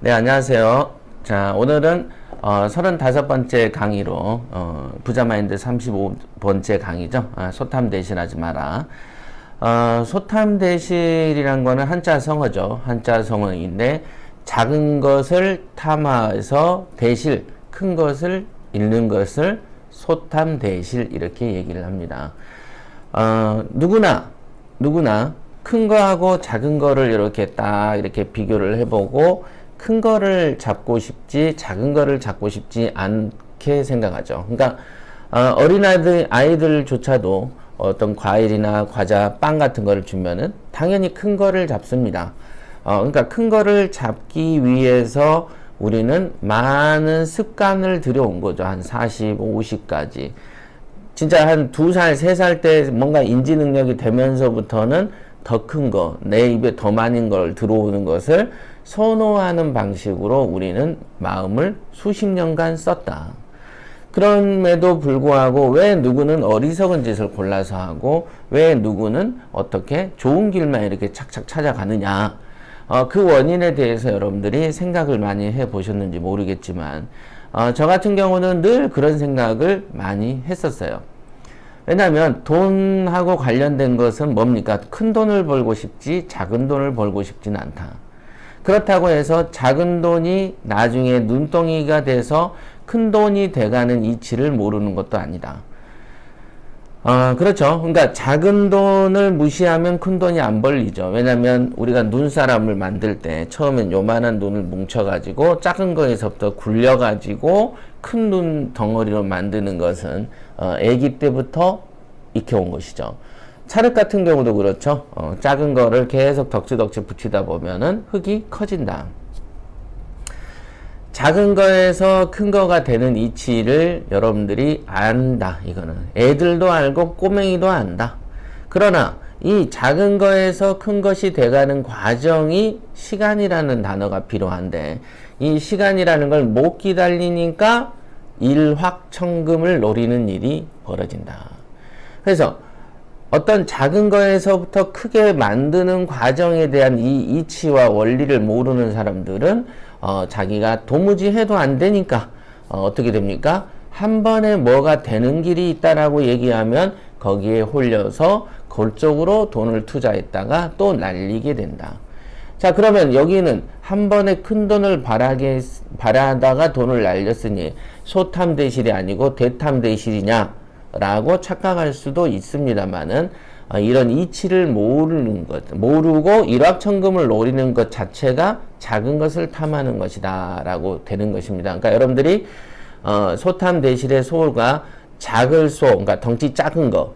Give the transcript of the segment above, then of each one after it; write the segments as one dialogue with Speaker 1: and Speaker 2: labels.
Speaker 1: 네, 안녕하세요. 자, 오늘은 35번째 강의로 부자마인드 35번째 강의죠. 소탐 대실하지 마라. 소탐 대실이란 거는 한자 성어죠. 한자 성어인데 작은 것을 탐해서 대실, 큰 것을 잃는 것을 소탐 대실 이렇게 얘기를 합니다. 누구나 큰 거하고 작은 거를 이렇게 딱 이렇게 비교를 해보고 큰 거를 잡고 싶지 작은 거를 잡고 싶지 않게 생각하죠. 그러니까 아이들조차도 어떤 과일이나 과자, 빵 같은 거를 주면은 당연히 큰 거를 잡습니다. 그러니까 큰 거를 잡기 위해서 우리는 많은 습관을 들여온 거죠. 한 40, 50까지. 진짜 한 2살, 3살 때 뭔가 인지 능력이 되면서부터는 더 큰 거, 내 입에 더 많은 걸 들어오는 것을 선호하는 방식으로 우리는 마음을 수십 년간 썼다. 그럼에도 불구하고 왜 누구는 어리석은 짓을 골라서 하고 왜 누구는 어떻게 좋은 길만 이렇게 착착 찾아가느냐. 그 원인에 대해서 여러분들이 생각을 많이 해보셨는지 모르겠지만 저 같은 경우는 늘 그런 생각을 많이 했었어요. 왜냐하면 돈하고 관련된 것은 뭡니까? 큰 돈을 벌고 싶지 작은 돈을 벌고 싶지는 않다. 그렇다고 해서 작은 돈이 나중에 눈덩이가 돼서 큰 돈이 돼가는 이치를 모르는 것도 아니다. 그렇죠. 그러니까 작은 돈을 무시하면 큰 돈이 안 벌리죠. 왜냐면 우리가 눈사람을 만들 때 처음엔 요만한 눈을 뭉쳐가지고 작은 거에서부터 굴려가지고 큰 눈 덩어리로 만드는 것은 아기 때부터 익혀온 것이죠. 찰흙 같은 경우도 그렇죠. 작은 거를 계속 덕지덕지 붙이다 보면은 흙이 커진다. 작은 거에서 큰 거가 되는 이치를 여러분들이 안다. 이거는 애들도 알고 꼬맹이도 안다. 그러나 이 작은 거에서 큰 것이 돼가는 과정이 시간이라는 단어가 필요한데 이 시간이라는 걸 못 기다리니까 일확천금을 노리는 일이 벌어진다. 그래서 어떤 작은 거에서부터 크게 만드는 과정에 대한 이 이치와 원리를 모르는 사람들은 자기가 도무지 해도 안 되니까 어떻게 됩니까? 한 번에 뭐가 되는 길이 있다라고 얘기하면 거기에 홀려서 그쪽으로 돈을 투자했다가 또 날리게 된다. 자, 그러면 여기는 한 번에 큰 돈을 바라다가 돈을 날렸으니 소탐 대실이 아니고 대탐 대실이냐? 라고 착각할 수도 있습니다만은 이런 이치를 모르고 일확천금을 노리는 것 자체가 작은 것을 탐하는 것이다 라고 되는 것입니다. 그러니까 여러분들이 소탐 대실의 소가 작을 소, 그러니까 덩치 작은 거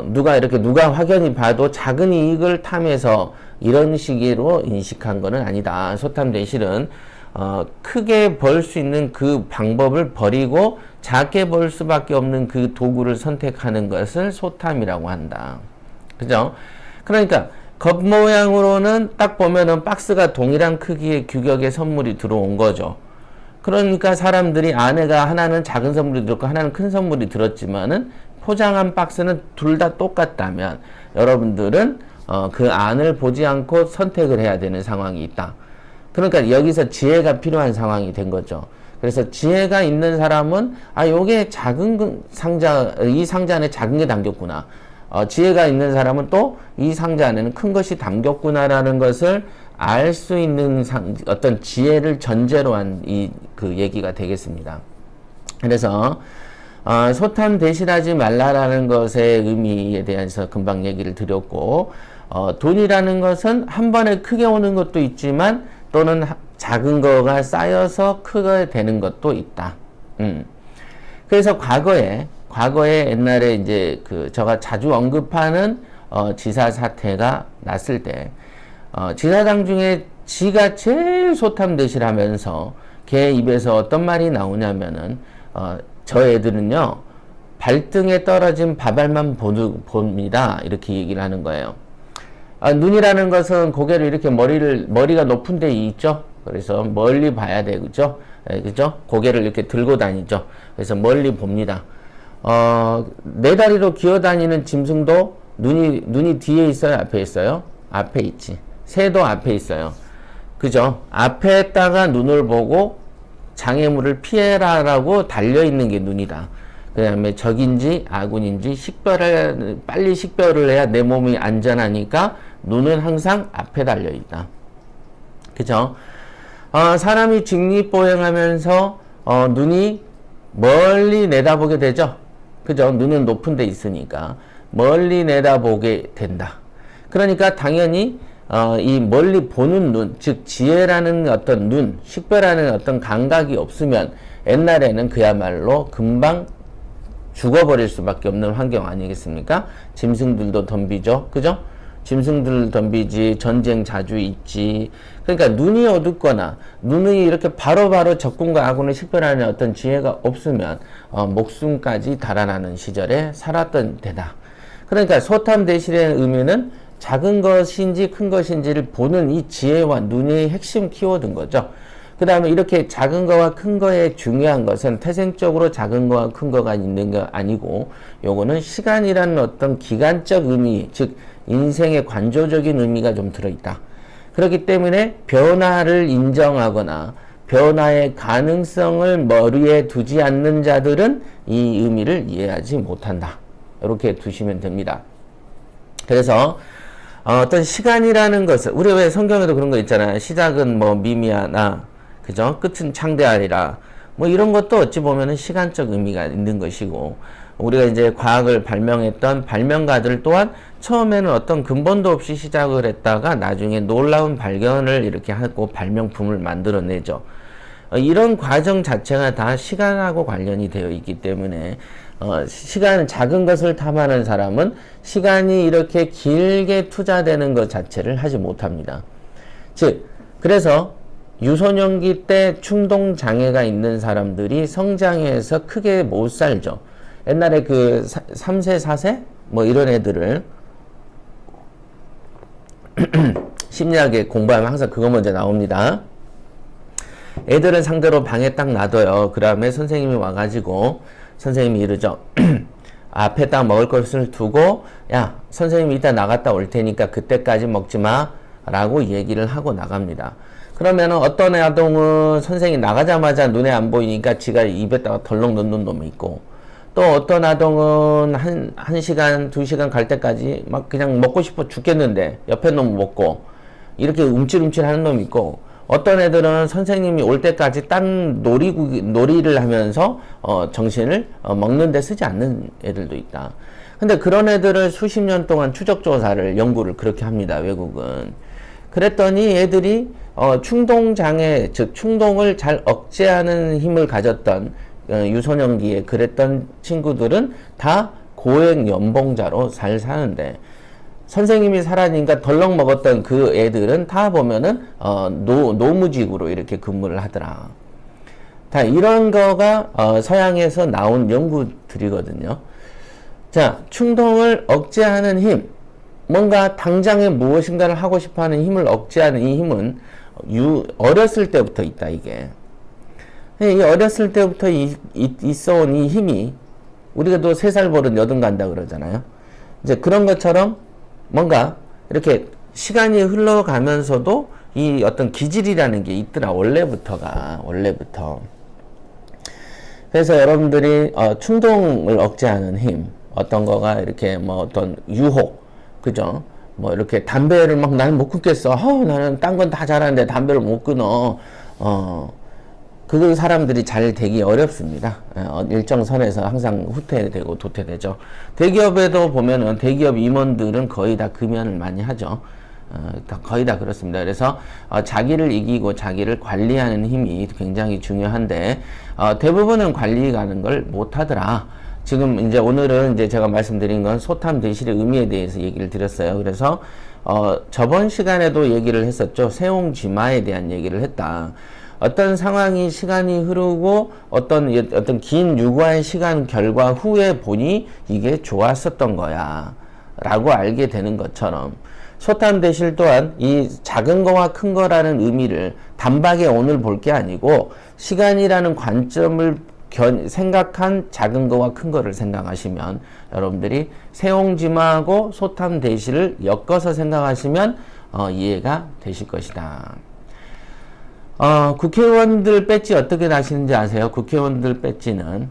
Speaker 1: 누가 확연히 봐도 작은 이익을 탐해서 이런 식으로 인식한 거는 아니다. 소탐 대실은 크게 벌 수 있는 그 방법을 버리고 작게 벌 수밖에 없는 그 도구를 선택하는 것을 소탐이라고 한다. 그죠? 그러니까 겉모양으로는 딱 보면은 박스가 동일한 크기의 규격의 선물이 들어온 거죠. 그러니까 사람들이 안에가 하나는 작은 선물이 들었고 하나는 큰 선물이 들었지만은 포장한 박스는 둘 다 똑같다면 여러분들은 그 안을 보지 않고 선택을 해야 되는 상황이 있다. 그러니까 여기서 지혜가 필요한 상황이 된 거죠. 그래서 지혜가 있는 사람은 요게 작은 상자, 이 상자 안에 작은 게 담겼구나. 지혜가 있는 사람은 또 이 상자 안에는 큰 것이 담겼구나라는 것을 알 수 있는 어떤 지혜를 전제로 한 그 얘기가 되겠습니다. 그래서 소탐 대실하지 말라라는 것의 의미에 대해서 금방 얘기를 드렸고 돈이라는 것은 한 번에 크게 오는 것도 있지만 또는 작은 거가 쌓여서 크게 되는 것도 있다. 그래서 과거에 옛날에 이제 제가 자주 언급하는 지사 사태가 났을 때 지사장 중에 지가 제일 소탐 대실하면서 걔 입에서 어떤 말이 나오냐면은 저 애들은요 발등에 떨어진 밥알만 봅니다. 이렇게 얘기를 하는 거예요. 눈이라는 것은 고개를 이렇게 머리가 높은 데 있죠. 그래서 멀리 봐야 되죠. 그죠? 고개를 이렇게 들고 다니죠. 그래서 멀리 봅니다. 네 다리로 기어다니는 짐승도 눈이 뒤에 있어요? 앞에 있어요? 앞에 있지. 새도 앞에 있어요. 그죠? 앞에다가 눈을 보고 장애물을 피해라라고 달려있는 게 눈이다. 그 다음에 적인지 아군인지 빨리 식별을 해야 내 몸이 안전하니까 눈은 항상 앞에 달려있다. 그죠? 사람이 직립보행하면서 눈이 멀리 내다보게 되죠. 그죠? 눈은 높은 데 있으니까 멀리 내다보게 된다. 그러니까 당연히 이 멀리 보는 눈, 즉 지혜라는 어떤 눈, 식별하는 어떤 감각이 없으면 옛날에는 그야말로 금방 죽어버릴 수밖에 없는 환경 아니겠습니까? 짐승들도 덤비죠. 그죠? 짐승들 덤비지, 전쟁 자주 있지. 그러니까 눈이 어둡거나 눈이 이렇게 바로바로 적군과 아군을 식별하는 어떤 지혜가 없으면 목숨까지 달아나는 시절에 살았던 데다. 그러니까 소탐대실의 의미는 작은 것인지 큰 것인지를 보는 이 지혜와 눈의 핵심 키워드인 거죠. 그 다음에 이렇게 작은 거와 큰 거의 중요한 것은 태생적으로 작은 거와 큰 거가 있는 게 아니고 요거는 시간이라는 어떤 기간적 의미, 즉 인생의 관조적인 의미가 좀 들어있다. 그렇기 때문에 변화를 인정하거나 변화의 가능성을 머리에 두지 않는 자들은 이 의미를 이해하지 못한다. 이렇게 두시면 됩니다. 그래서 어떤 시간이라는 것을, 우리 왜 성경에도 그런 거 있잖아요. 시작은 뭐 미미하나, 그죠? 끝은 창대하리라. 뭐 이런 것도 어찌 보면은 시간적 의미가 있는 것이고, 우리가 이제 과학을 발명했던 발명가들 또한 처음에는 어떤 근본도 없이 시작을 했다가 나중에 놀라운 발견을 이렇게 하고 발명품을 만들어내죠. 이런 과정 자체가 다 시간하고 관련이 되어 있기 때문에 시간, 작은 것을 탐하는 사람은 시간이 이렇게 길게 투자되는 것 자체를 하지 못합니다. 즉, 그래서 유소년기 때 충동 장애가 있는 사람들이 성장해서 크게 못 살죠. 옛날에 그 3세, 4세? 뭐 이런 애들을 심리학에 공부하면 항상 그거 먼저 나옵니다. 애들은 상대로 방에 딱 놔둬요. 그 다음에 선생님이 와가지고 선생님이 이러죠. 앞에 딱 먹을 것을 두고 야, 선생님이 이따 나갔다 올 테니까 그때까지 먹지 마 라고 얘기를 하고 나갑니다. 그러면은 어떤 아동은 선생님이 나가자마자 눈에 안 보이니까 지가 입에다가 덜렁 넣는 놈이 있고, 또 어떤 아동은 한 시간, 2시간 갈 때까지 막 그냥 먹고 싶어 죽겠는데 옆에 놈 먹고 이렇게 움찔움찔 하는 놈이 있고, 어떤 애들은 선생님이 올 때까지 딴 놀이를 하면서 정신을 먹는 데 쓰지 않는 애들도 있다. 근데 그런 애들을 수십 년 동안 추적조사를, 연구를 그렇게 합니다, 외국은. 그랬더니 애들이 충동장애, 즉 충동을 잘 억제하는 힘을 가졌던 유소년기에 그랬던 친구들은 다 고액 연봉자로 잘 사는데, 선생님이 사라지니까 덜렁 먹었던 그 애들은 다 보면은 노무직으로 이렇게 근무를 하더라. 다 이런 거가 서양에서 나온 연구들이거든요. 자, 충동을 억제하는 힘, 뭔가 당장에 무엇인가를 하고 싶어하는 힘을 억제하는 이 힘은 어렸을 때부터 있다. 이게 이 어렸을 때부터 있어온 이 힘이, 우리가 또 3살 버릇 여든 간다 그러잖아요. 이제 그런 것처럼 뭔가 이렇게 시간이 흘러가면서도 이 어떤 기질이라는 게 있더라. 원래부터. 그래서 여러분들이 충동을 억제하는 힘, 어떤 거가 이렇게 뭐 어떤 유혹, 그죠? 뭐 이렇게 담배를 막 나는 못 끊겠어. 나는 딴 건 다 잘하는데 담배를 못 끊어. 그 사람들이 잘 되기 어렵습니다. 일정 선에서 항상 후퇴되고 도태되죠. 대기업에도 보면은 대기업 임원들은 거의 다 금연을 많이 하죠. 거의 다 그렇습니다. 그래서 자기를 이기고 자기를 관리하는 힘이 굉장히 중요한데 대부분은 관리하는 걸 못하더라. 지금 이제 오늘은 이제 제가 말씀드린 건 소탐 대실의 의미에 대해서 얘기를 드렸어요. 그래서 저번 시간에도 얘기를 했었죠. 세옹지마에 대한 얘기를 했다. 어떤 상황이 시간이 흐르고 어떤 긴 유구한 시간 결과 후에 보니 이게 좋았었던 거야 라고 알게 되는 것처럼, 소탐대실 또한 이 작은 거와 큰 거라는 의미를 단박에 오늘 볼 게 아니고 시간이라는 관점을 생각한 작은 거와 큰 거를 생각하시면, 여러분들이 세옹지마하고 소탐대실을 엮어서 생각하시면 이해가 되실 것이다. 국회의원들 배지 어떻게 다시는지 아세요? 국회의원들 배지는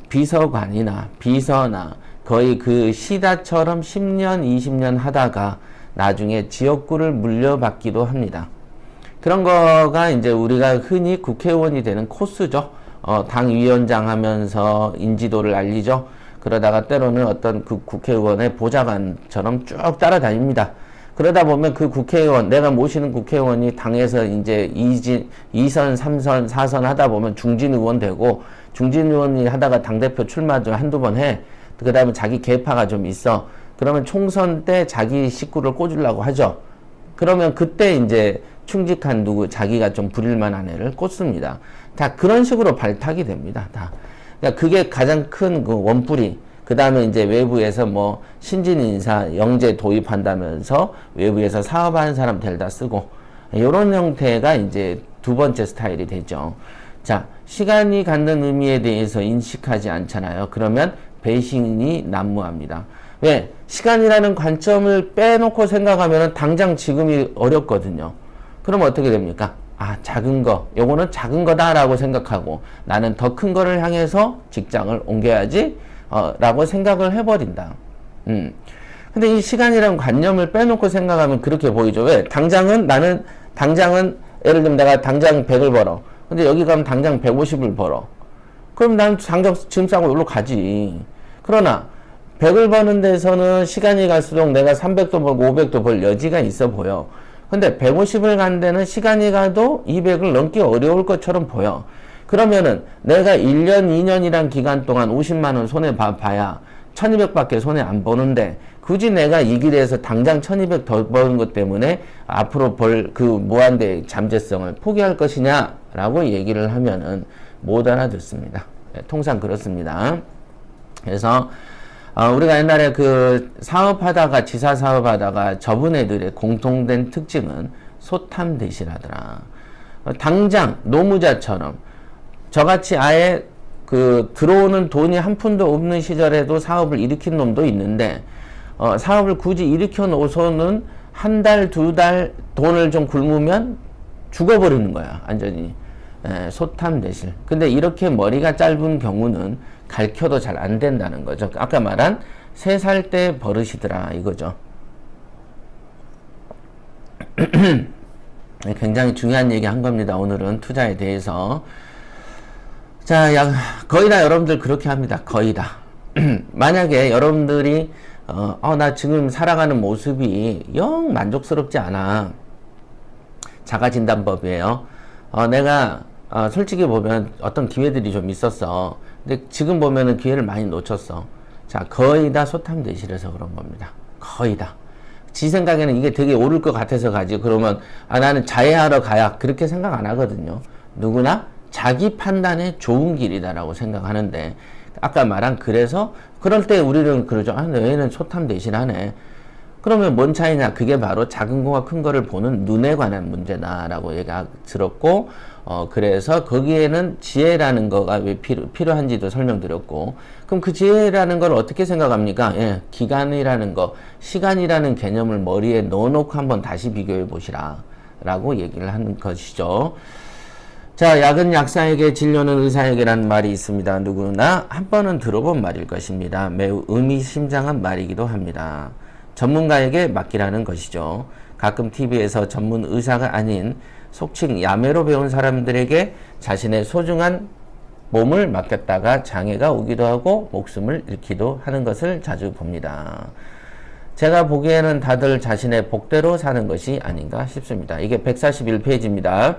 Speaker 1: 비서관이나 비서나 거의 그 시다처럼 10년, 20년 하다가 나중에 지역구를 물려받기도 합니다. 그런 거가 이제 우리가 흔히 국회의원이 되는 코스죠. 당위원장 하면서 인지도를 알리죠. 그러다가 때로는 어떤 그 국회의원의 보좌관처럼 쭉 따라다닙니다. 그러다 보면 그 국회의원, 내가 모시는 국회의원이 당에서 이제 2선, 3선, 4선 하다 보면 중진의원 되고, 중진의원이 하다가 당대표 출마 좀 한두 번 해. 그 다음에 자기 계파가 좀 있어. 그러면 총선 때 자기 식구를 꽂으려고 하죠. 그러면 그때 이제 충직한 자기가 좀 부릴만한 애를 꽂습니다. 다 그런 식으로 발탁이 됩니다. 다. 그러니까 그게 가장 큰 그 원뿌리. 그 다음에 이제 외부에서 뭐 신진 인사 영재 도입한다면서 외부에서 사업하는 사람 데려다 쓰고 이런 형태가 이제 두 번째 스타일이 되죠. 자, 시간이 갖는 의미에 대해서 인식하지 않잖아요. 그러면 배신이 난무합니다. 왜? 시간이라는 관점을 빼놓고 생각하면 당장 지금이 어렵거든요. 그럼 어떻게 됩니까? 작은 거, 요거는 작은 거다라고 생각하고 나는 더 큰 거를 향해서 직장을 옮겨야지 라고 생각을 해버린다. 근데 이 시간이라는 관념을 빼놓고 생각하면 그렇게 보이죠. 왜? 당장은 예를 들면 내가 당장 100을 벌어. 근데 여기 가면 당장 150을 벌어. 그럼 난 당장 짐 싸고 여기로 가지. 그러나 100을 버는 데서는 시간이 갈수록 내가 300도 벌고 500도 벌 여지가 있어 보여. 근데 150을 간 데는 시간이 가도 200을 넘기 어려울 것처럼 보여. 그러면은 내가 1년, 2년이란 기간 동안 50만 원 손해 봐야 1200밖에 손해 안 보는데 굳이 내가 이 길에서 당장 1200 더 버는 것 때문에 앞으로 벌 그 무한대의 잠재성을 포기할 것이냐라고 얘기를 하면은 못 알아듣습니다. 통상 그렇습니다. 그래서 우리가 옛날에 그 사업하다가 지사 사업하다가 접은 애들의 공통된 특징은 소탐대실하더라. 당장 노무자처럼 저같이 아예 그 들어오는 돈이 한 푼도 없는 시절에도 사업을 일으킨 놈도 있는데 사업을 굳이 일으켜 놓고서는 한 달, 두 달 돈을 좀 굶으면 죽어버리는 거야. 완전히. 소탐대실. 근데 이렇게 머리가 짧은 경우는 가르쳐도 잘 안 된다는 거죠. 아까 말한 3살 때 버릇이더라 이거죠. 굉장히 중요한 얘기 한 겁니다. 오늘은 투자에 대해서. 자, 거의 다 여러분들 그렇게 합니다. 거의 다. 만약에 여러분들이 나 지금 살아가는 모습이 영 만족스럽지 않아. 자가진단법이에요. 내가 솔직히 보면 어떤 기회들이 좀 있었어. 근데 지금 보면은 기회를 많이 놓쳤어. 자, 거의 다 소탐대실에서 그런 겁니다. 거의 다. 지 생각에는 이게 되게 옳을 것 같아서 가지. 그러면 나는 자해하러 가야 그렇게 생각 안 하거든요. 누구나 자기 판단에 좋은 길이다라고 생각하는데 아까 말한 그래서 그럴 때 우리는 그러죠. 얘는 소탐대실하네. 그러면 뭔 차이냐? 그게 바로 작은 거와 큰 거를 보는 눈에 관한 문제다라고 얘기가 들었고 그래서 거기에는 지혜라는 거가 왜 필요한지도 설명드렸고 그럼 그 지혜라는 걸 어떻게 생각합니까? 기간이라는 거, 시간이라는 개념을 머리에 넣어놓고 한번 다시 비교해 보시라 라고 얘기를 하는 것이죠. 자, 약은 약사에게, 진료는 의사에게라는 말이 있습니다. 누구나 한 번은 들어본 말일 것입니다. 매우 의미심장한 말이기도 합니다. 전문가에게 맡기라는 것이죠. 가끔 TV에서 전문 의사가 아닌 속칭 야매로 배운 사람들에게 자신의 소중한 몸을 맡겼다가 장애가 오기도 하고 목숨을 잃기도 하는 것을 자주 봅니다. 제가 보기에는 다들 자신의 복대로 사는 것이 아닌가 싶습니다. 이게 141페이지입니다.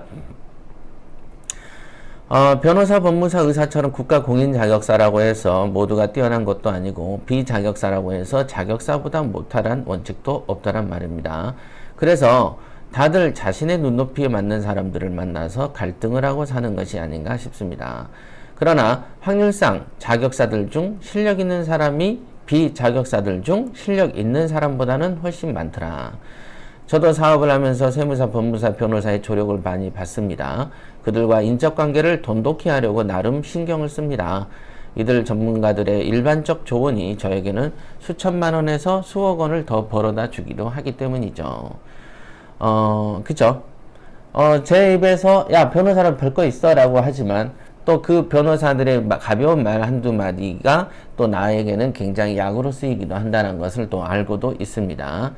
Speaker 1: 변호사, 법무사, 의사처럼 국가 공인 자격사라고 해서 모두가 뛰어난 것도 아니고 비자격사라고 해서 자격사보다 못하란 원칙도 없다란 말입니다. 그래서 다들 자신의 눈높이에 맞는 사람들을 만나서 갈등을 하고 사는 것이 아닌가 싶습니다. 그러나 확률상 자격사들 중 실력 있는 사람이 비자격사들 중 실력 있는 사람보다는 훨씬 많더라. 저도 사업을 하면서 세무사, 법무사, 변호사의 조력을 많이 받습니다. 그들과 인적관계를 돈독히 하려고 나름 신경을 씁니다. 이들 전문가들의 일반적 조언이 저에게는 수천만 원에서 수억 원을 더 벌어다 주기도 하기 때문이죠. 그죠? 제 입에서 야 변호사는 별 거 있어 라고 하지만 또 그 변호사들의 가벼운 말 한두 마디가 또 나에게는 굉장히 약으로 쓰이기도 한다는 것을 또 알고도 있습니다.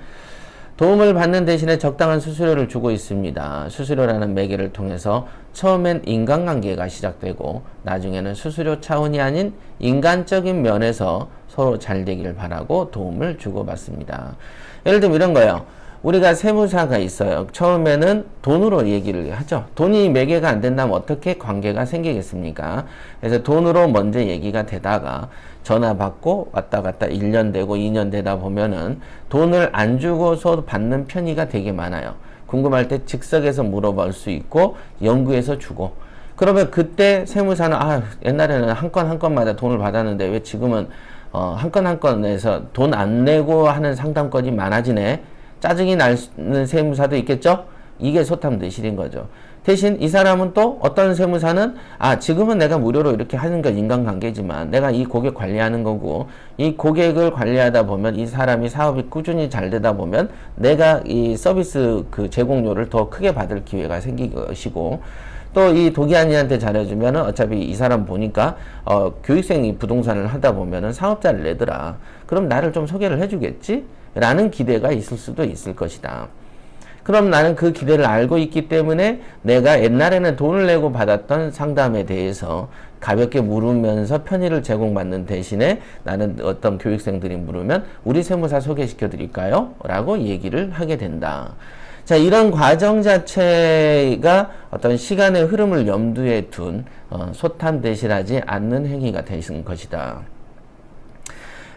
Speaker 1: 도움을 받는 대신에 적당한 수수료를 주고 있습니다. 수수료라는 매개를 통해서 처음엔 인간관계가 시작되고 나중에는 수수료 차원이 아닌 인간적인 면에서 서로 잘 되길 바라고 도움을 주고받습니다. 예를 들면 이런 거예요. 우리가 세무사가 있어요. 처음에는 돈으로 얘기를 하죠. 돈이 매개가 안 된다면 어떻게 관계가 생기겠습니까? 그래서 돈으로 먼저 얘기가 되다가 전화 받고 왔다 갔다 1년 되고 2년 되다 보면은 돈을 안 주고서 받는 편의가 되게 많아요. 궁금할 때 즉석에서 물어볼 수 있고 연구해서 주고. 그러면 그때 세무사는 옛날에는 한 건 한 건마다 돈을 받았는데 왜 지금은 한 건 한 건에서 돈 안 내고 하는 상담건이 많아지네. 짜증이 나는 세무사도 있겠죠? 이게 소탐대실인 거죠. 대신 이 사람은 또 어떤 세무사는 지금은 내가 무료로 이렇게 하는 건 인간관계지만 내가 이 고객 관리하는 거고 이 고객을 관리하다 보면 이 사람이 사업이 꾸준히 잘 되다 보면 내가 이 서비스 그 제공료를 더 크게 받을 기회가 생길 것이고 또 이 도기한이한테 잘해주면은 어차피 이 사람 보니까 교육생이 부동산을 하다 보면은 사업자를 내더라. 그럼 나를 좀 소개를 해주겠지? 라는 기대가 있을 수도 있을 것이다. 그럼 나는 그 기대를 알고 있기 때문에 내가 옛날에는 돈을 내고 받았던 상담에 대해서 가볍게 물으면서 편의를 제공받는 대신에 나는 어떤 교육생들이 물으면 우리 세무사 소개시켜 드릴까요? 라고 얘기를 하게 된다. 자, 이런 과정 자체가 어떤 시간의 흐름을 염두에 둔 소탐대실하지 않는 행위가 되는 것이다.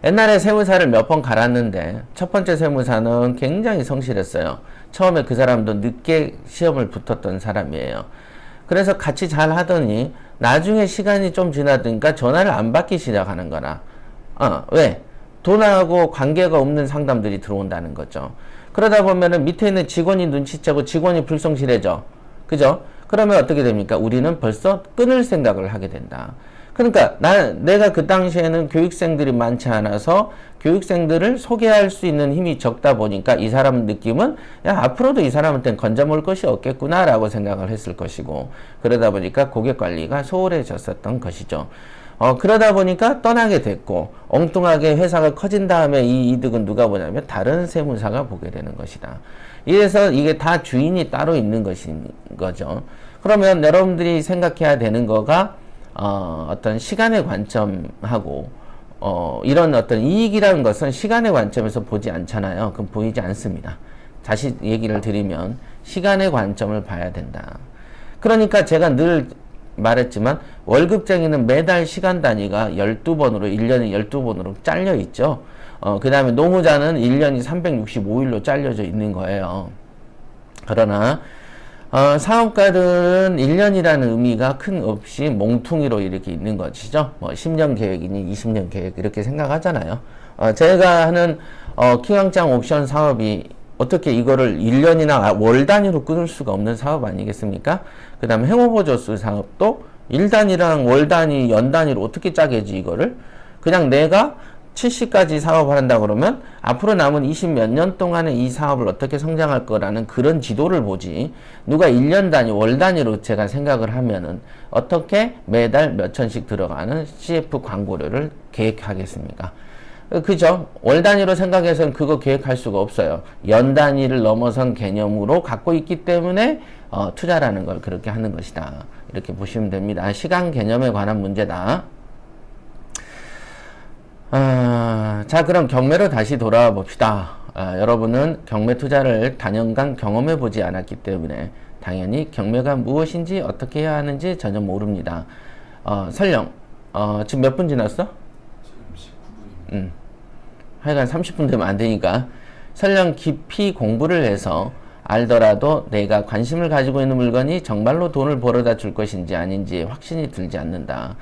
Speaker 1: 옛날에 세무사를 몇 번 갈았는데 첫 번째 세무사는 굉장히 성실했어요. 처음에 그 사람도 늦게 시험을 붙었던 사람이에요. 그래서 같이 잘 하더니 나중에 시간이 좀 지나니까 전화를 안 받기 시작하는 거라. 왜? 돈하고 관계가 없는 상담들이 들어온다는 거죠. 그러다 보면은 밑에 있는 직원이 눈치채고 직원이 불성실해져. 그죠? 그러면 어떻게 됩니까? 우리는 벌써 끊을 생각을 하게 된다. 그러니까 내가 그 당시에는 교육생들이 많지 않아서 교육생들을 소개할 수 있는 힘이 적다 보니까 이 사람 느낌은 앞으로도 이 사람한테는 건져먹을 것이 없겠구나 라고 생각을 했을 것이고 그러다 보니까 고객 관리가 소홀해졌었던 것이죠. 그러다 보니까 떠나게 됐고 엉뚱하게 회사가 커진 다음에 이 이득은 누가 보냐면 다른 세무사가 보게 되는 것이다. 이래서 이게 다 주인이 따로 있는 것인 거죠. 그러면 여러분들이 생각해야 되는 거가 어떤 시간의 관점하고 이런 어떤 이익이라는 것은 시간의 관점에서 보지 않잖아요. 그럼 보이지 않습니다. 다시 얘기를 드리면 시간의 관점을 봐야 된다. 그러니까 제가 늘 말했지만 월급쟁이는 매달 시간 단위가 12번으로 1년에 12번으로 잘려 있죠. 그 다음에 노무자는 1년이 365일로 잘려져 있는 거예요. 그러나 사업가들은 1년이라는 의미가 큰 없이 몽퉁이로 이렇게 있는 것이죠. 10년 계획이니 20년 계획 이렇게 생각하잖아요. 제가 하는 킹왕짱 옥션 사업이 어떻게 이거를 1년이나 월 단위로 끊을 수가 없는 사업 아니겠습니까? 그 다음에 행호보조수 사업도 1단위랑 월 단위, 연 단위로 어떻게 짜겠지 이거를? 그냥 내가 70까지 사업을 한다 그러면 앞으로 남은 20 몇 년 동안에 이 사업을 어떻게 성장할 거라는 그런 지도를 보지 누가 1년 단위, 월 단위로 제가 생각을 하면은 어떻게 매달 몇 천씩 들어가는 CF 광고료를 계획하겠습니까? 그죠? 월 단위로 생각해서는 그거 계획할 수가 없어요. 연 단위를 넘어선 개념으로 갖고 있기 때문에 투자라는 걸 그렇게 하는 것이다. 이렇게 보시면 됩니다. 시간 개념에 관한 문제다. 자, 그럼 경매로 다시 돌아와 봅시다. 여러분은 경매 투자를 단연간 경험해 보지 않았기 때문에 당연히 경매가 무엇인지 어떻게 해야 하는지 전혀 모릅니다. 설령 지금 몇 분 지났어? 지금 19분입니다. 하여간 30분 되면 안 되니까 설령 깊이 공부를 해서 알더라도 내가 관심을 가지고 있는 물건이 정말로 돈을 벌어다 줄 것인지 아닌지 확신이 들지 않는다.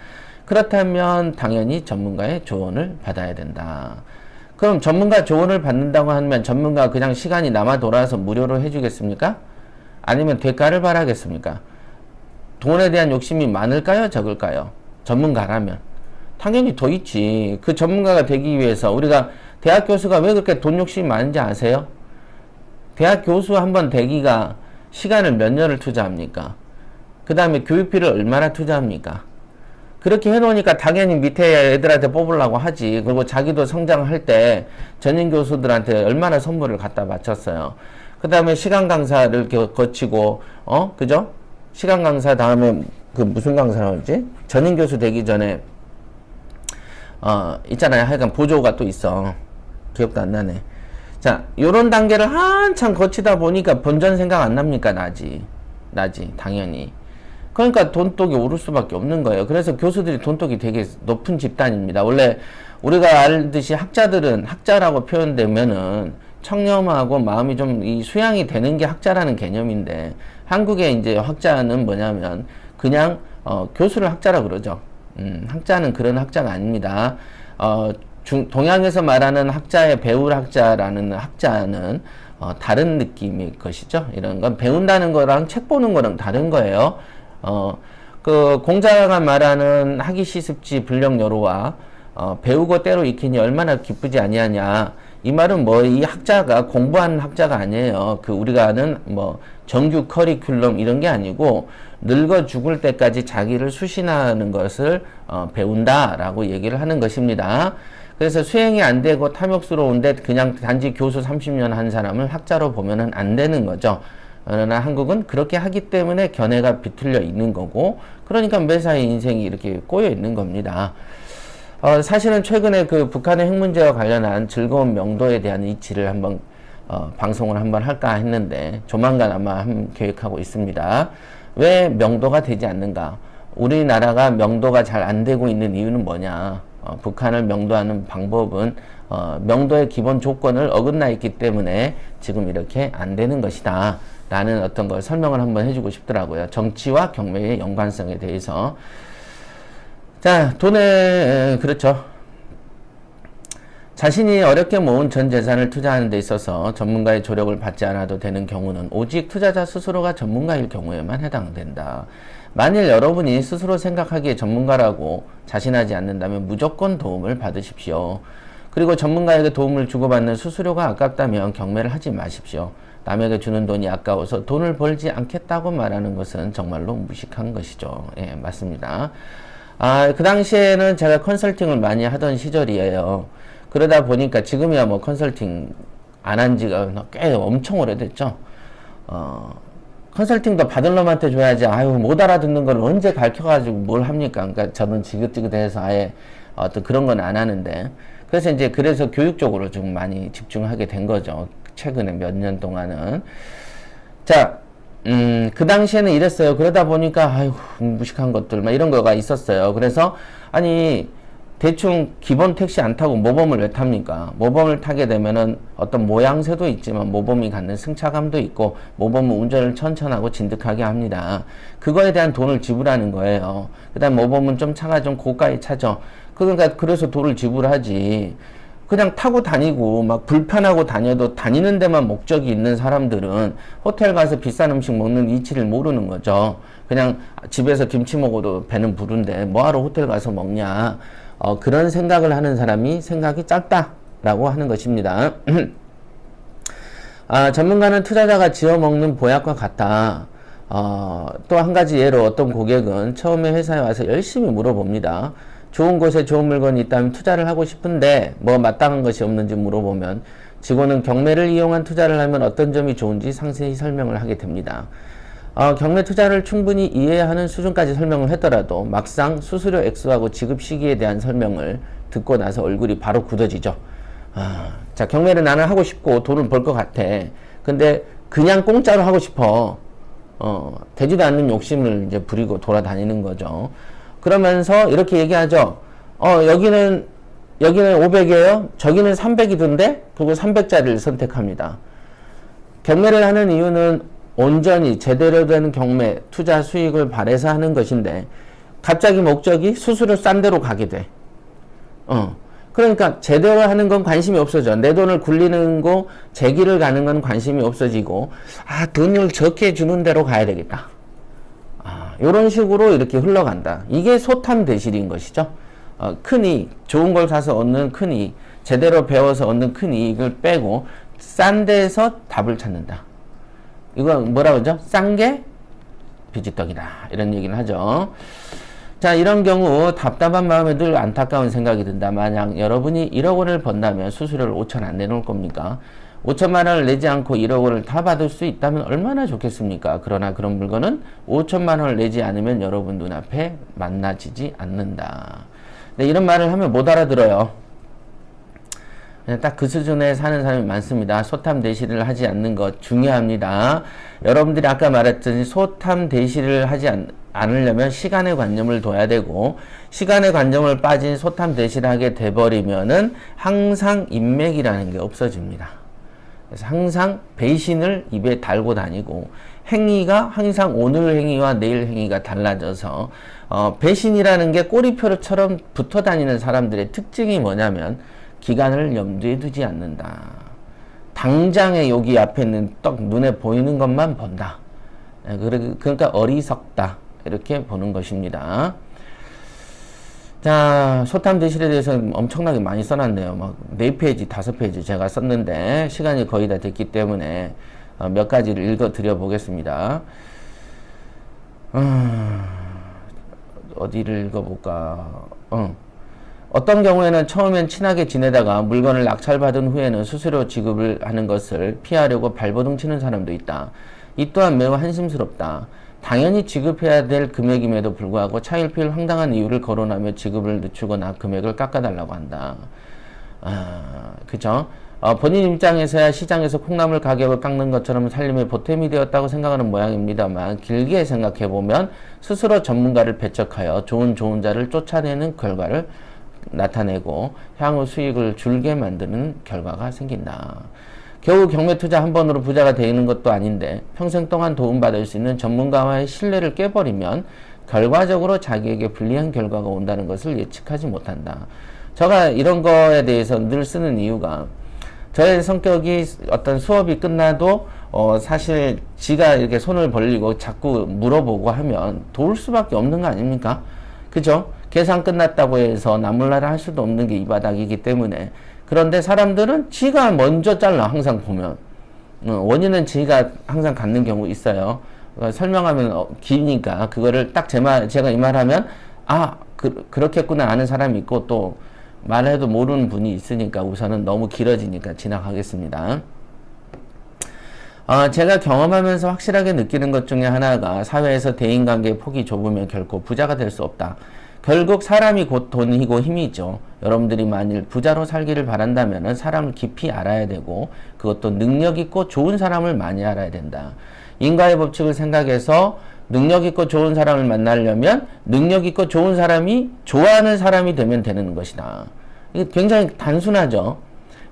Speaker 1: 그렇다면 당연히 전문가의 조언을 받아야 된다. 그럼 전문가 조언을 받는다고 하면 전문가가 그냥 시간이 남아 돌아서 무료로 해주겠습니까? 아니면 대가를 바라겠습니까? 돈에 대한 욕심이 많을까요? 적을까요? 전문가라면. 당연히 더 있지. 그 전문가가 되기 위해서 우리가 대학 교수가 왜 그렇게 돈 욕심이 많은지 아세요? 대학 교수 한번 되기가 시간을 몇 년을 투자합니까? 그 다음에 교육비를 얼마나 투자합니까? 그렇게 해놓으니까 당연히 밑에 애들한테 뽑으려고 하지. 그리고 자기도 성장할 때 전임 교수들한테 얼마나 선물을 갖다 바쳤어요. 그 다음에 시간 강사를 거치고, 그죠? 시간 강사 다음에 그 무슨 강사라고 하지? 전임 교수 되기 전에, 있잖아요. 하여간 보조가 또 있어. 기억도 안 나네. 자, 요런 단계를 한참 거치다 보니까 본전 생각 안 납니까? 나지, 당연히. 그러니까 돈독이 오를 수밖에 없는 거예요. 그래서 교수들이 돈독이 되게 높은 집단입니다. 원래 우리가 알듯이 학자들은, 학자라고 표현되면은 청렴하고 마음이 좀 이 수양이 되는 게 학자라는 개념인데, 한국의 이제 학자는 뭐냐면 그냥 교수를 학자라 그러죠. 학자는 그런 학자가 아닙니다. 동양에서 말하는 학자의 배울 학자라는 학자는 다른 느낌일 것이죠. 이런 건 배운다는 거랑 책 보는 거랑 다른 거예요. 그 공자가 말하는 하기 시습지 불령여로와 배우고 때로 익히니 얼마나 기쁘지 아니하냐. 이 말은 뭐 이 학자가 공부한 학자가 아니에요. 그 우리가 아는 뭐 정규 커리큘럼 이런 게 아니고 늙어 죽을 때까지 자기를 수신하는 것을 배운다라고 얘기를 하는 것입니다. 그래서 수행이 안 되고 탐욕스러운데 그냥 단지 교수 30년 한 사람을 학자로 보면은 안 되는 거죠. 그러나 한국은 그렇게 하기 때문에 견해가 비틀려 있는 거고, 그러니까 매사의 인생이 이렇게 꼬여 있는 겁니다. 사실은 최근에 그 북한의 핵 문제와 관련한 즐거운 명도에 대한 이치를 한번 방송을 한번 할까 했는데 조만간 아마 계획하고 있습니다. 왜 명도가 되지 않는가? 우리나라가 명도가 잘 안 되고 있는 이유는 뭐냐? 북한을 명도하는 방법은 명도의 기본 조건을 어긋나 있기 때문에 지금 이렇게 안 되는 것이다 라는 어떤 걸 설명을 한번 해주고 싶더라고요. 정치와 경매의 연관성에 대해서. 자, 그렇죠. 자신이 어렵게 모은 전 재산을 투자하는 데 있어서 전문가의 조력을 받지 않아도 되는 경우는 오직 투자자 스스로가 전문가일 경우에만 해당된다. 만일 여러분이 스스로 생각하기에 전문가라고 자신하지 않는다면 무조건 도움을 받으십시오. 그리고 전문가에게 도움을 주고받는 수수료가 아깝다면 경매를 하지 마십시오. 남에게 주는 돈이 아까워서 돈을 벌지 않겠다고 말하는 것은 정말로 무식한 것이죠. 예, 맞습니다. 그 당시에는 제가 컨설팅을 많이 하던 시절이에요. 그러다 보니까 지금이야 뭐 컨설팅 안 한 지가 꽤 엄청 오래됐죠. 컨설팅도 받은 놈한테 줘야지. 아유, 못 알아듣는 걸 언제 가르쳐가지고 뭘 합니까? 그러니까 저는 지긋지긋해서 아예 어떤 그런 건 안 하는데. 그래서 교육 쪽으로 좀 많이 집중하게 된 거죠. 최근에 몇 년 동안은. 자, 그 당시에는 이랬어요. 그러다 보니까, 아유, 무식한 것들, 막 이런 거가 있었어요. 그래서, 아니, 대충 기본 택시 안 타고 모범을 왜 탑니까? 모범을 타게 되면은 어떤 모양새도 있지만 모범이 갖는 승차감도 있고, 모범은 운전을 천천하고 진득하게 합니다. 그거에 대한 돈을 지불하는 거예요. 그 다음 모범은 좀 차가 좀 고가의 차죠. 그러니까 그래서 돈을 지불하지. 그냥 타고 다니고 막 불편하고 다녀도 다니는 데만 목적이 있는 사람들은 호텔 가서 비싼 음식 먹는 이치를 모르는 거죠. 그냥 집에서 김치 먹어도 배는 부른데 뭐하러 호텔 가서 먹냐. 그런 생각을 하는 사람이 생각이 짧다라고 하는 것입니다. 전문가는 투자자가 지어먹는 보약과 같다. 또 한 가지 예로 어떤 고객은 처음에 회사에 와서 열심히 물어봅니다. 좋은 곳에 좋은 물건이 있다면 투자를 하고 싶은데 뭐 마땅한 것이 없는지 물어보면 직원은 경매를 이용한 투자를 하면 어떤 점이 좋은지 상세히 설명을 하게 됩니다. 경매 투자를 충분히 이해하는 수준까지 설명을 했더라도 막상 수수료 액수하고 지급 시기에 대한 설명을 듣고 나서 얼굴이 바로 굳어지죠. 자, 경매를 나는 하고 싶고 돈을 벌 것 같아. 근데 그냥 공짜로 하고 싶어. 되지도 않는 욕심을 이제 부리고 돌아다니는 거죠. 그러면서 이렇게 얘기하죠. 여기는 500이에요. 저기는 300이던데? 그리고 300짜리를 선택합니다. 경매를 하는 이유는 온전히 제대로 된 경매, 투자 수익을 바래서 하는 것인데 갑자기 목적이 수수료 싼 데로 가게 돼. 그러니까 제대로 하는 건 관심이 없어져. 내 돈을 굴리는 거, 제기를 가는 건 관심이 없어지고, 돈을 적게 주는 데로 가야 되겠다. 이런 식으로 이렇게 흘러간다. 이게 소탐대실인 것이죠. 큰 이익, 좋은 걸 사서 얻는 큰 이익, 제대로 배워서 얻는 큰 이익을 빼고 싼 데에서 답을 찾는다. 이거 뭐라고 하죠? 싼 게 비지떡이다. 이런 얘기를 하죠. 자, 이런 경우 답답한 마음에 늘 안타까운 생각이 든다. 만약 여러분이 1억 원을 번다면 수수료를 5천 안 내놓을 겁니까? 5천만 원을 내지 않고 1억 원을 다 받을 수 있다면 얼마나 좋겠습니까? 그러나 그런 물건은 5천만 원을 내지 않으면 여러분 눈앞에 만나지지 않는다. 네, 이런 말을 하면 못 알아들어요. 딱 그 수준에 사는 사람이 많습니다. 소탐대시를 하지 않는 것 중요합니다. 여러분들이 아까 말했듯이 소탐대시를 하지 않으려면 시간의 관념을 둬야 되고, 시간의 관념을 빠진 소탐대시를 하게 돼버리면은 항상 인맥이라는 게 없어집니다. 그래서 항상 배신을 입에 달고 다니고, 행위가 항상 오늘 행위와 내일 행위가 달라져서 배신이라는 게 꼬리표처럼 붙어 다니는 사람들의 특징이 뭐냐면 기간을 염두에 두지 않는다. 당장에 여기 앞에 있는 떡 눈에 보이는 것만 본다. 그러니까 어리석다. 이렇게 보는 것입니다. 자, 소탐대실에 대해서 엄청나게 많이 써놨네요. 막 4페이지, 5페이지 제가 썼는데 시간이 거의 다 됐기 때문에 몇 가지를 읽어 드려 보겠습니다. 어디를 읽어볼까? 어떤 경우에는 처음엔 친하게 지내다가 물건을 낙찰받은 후에는 수수료 지급을 하는 것을 피하려고 발버둥 치는 사람도 있다. 이 또한 매우 한심스럽다. 당연히 지급해야 될 금액임에도 불구하고 차일피일 황당한 이유를 거론하며 지급을 늦추거나 금액을 깎아달라고 한다. 그죠? 본인 입장에서야 시장에서 콩나물 가격을 깎는 것처럼 살림의 보탬이 되었다고 생각하는 모양입니다만 길게 생각해보면 스스로 전문가를 배척하여 좋은 자를 쫓아내는 결과를 나타내고 향후 수익을 줄게 만드는 결과가 생긴다. 겨우 경매 투자 한 번으로 부자가 되는 것도 아닌데 평생 동안 도움받을 수 있는 전문가와의 신뢰를 깨버리면 결과적으로 자기에게 불리한 결과가 온다는 것을 예측하지 못한다. 제가 이런 거에 대해서 늘 쓰는 이유가 저의 성격이 어떤 수업이 끝나도 사실 지가 이렇게 손을 벌리고 자꾸 물어보고 하면 도울 수밖에 없는 거 아닙니까? 그죠? 계산 끝났다고 해서 나몰라라 할 수도 없는 게 이 바닥이기 때문에. 그런데 사람들은 지가 먼저 잘라. 항상 보면 원인은 지가 항상 갖는 경우 있어요. 설명하면 기니까 그거를 딱 제가 이 말하면 그렇겠구나 아는 사람이 있고 또 말해도 모르는 분이 있으니까 우선은 너무 길어지니까 지나가겠습니다. 제가 경험하면서 확실하게 느끼는 것 중에 하나가 사회에서 대인관계의 폭이 좁으면 결코 부자가 될 수 없다. 결국 사람이 곧 돈이고 힘이죠. 여러분들이 만일 부자로 살기를 바란다면 사람을 깊이 알아야 되고 그것도 능력 있고 좋은 사람을 많이 알아야 된다. 인과의 법칙을 생각해서 능력 있고 좋은 사람을 만나려면 능력 있고 좋은 사람이 좋아하는 사람이 되면 되는 것이다. 이게 굉장히 단순하죠.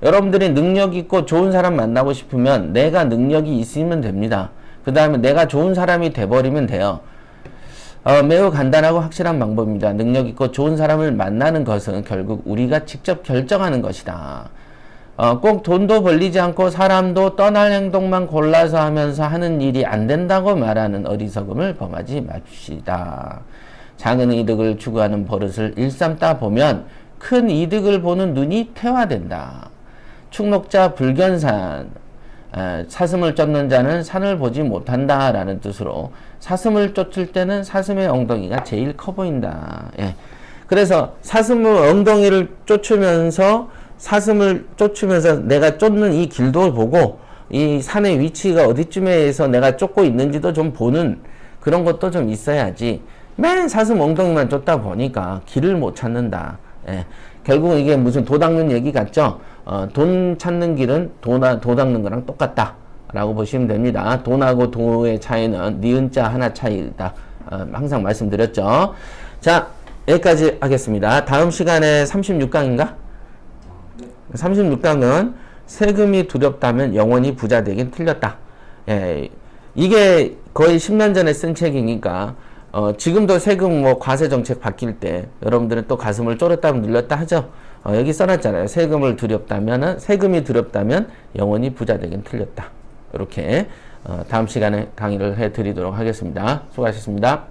Speaker 1: 여러분들이 능력 있고 좋은 사람 만나고 싶으면 내가 능력이 있으면 됩니다. 그 다음에 내가 좋은 사람이 돼버리면 돼요. 매우 간단하고 확실한 방법입니다. 능력 있고 좋은 사람을 만나는 것은 결국 우리가 직접 결정하는 것이다. 꼭 돈도 벌리지 않고 사람도 떠날 행동만 골라서 하면서 하는 일이 안 된다고 말하는 어리석음을 범하지 맙시다. 작은 이득을 추구하는 버릇을 일삼다 보면 큰 이득을 보는 눈이 퇴화된다. 축록자 불견산, 사슴을 쫓는 자는 산을 보지 못한다 라는 뜻으로 사슴을 쫓을 때는 사슴의 엉덩이가 제일 커 보인다. 예. 그래서 사슴의 엉덩이를 쫓으면서 내가 쫓는 이 길도 보고 이 산의 위치가 어디쯤에서 내가 쫓고 있는지도 좀 보는 그런 것도 좀 있어야지 맨 사슴 엉덩이만 쫓다 보니까 길을 못 찾는다. 예. 결국 이게 무슨 도 닦는 얘기 같죠? 돈 찾는 길은 도 닦는 거랑 똑같다 라고 보시면 됩니다. 돈하고 도의 차이는 니은자 하나 차이다. 항상 말씀드렸죠. 자, 여기까지 하겠습니다. 다음 시간에 36강인가? 36강은 세금이 두렵다면 영원히 부자 되긴 틀렸다. 예, 이게 거의 10년 전에 쓴 책이니까 지금도 세금 과세 정책 바뀔 때 여러분들은 또 가슴을 쫄았다 눌렸다 하죠. 여기 써놨잖아요. 세금이 두렵다면 영원히 부자 되긴 틀렸다. 이렇게 다음 시간에 강의를 해드리도록 하겠습니다. 수고하셨습니다.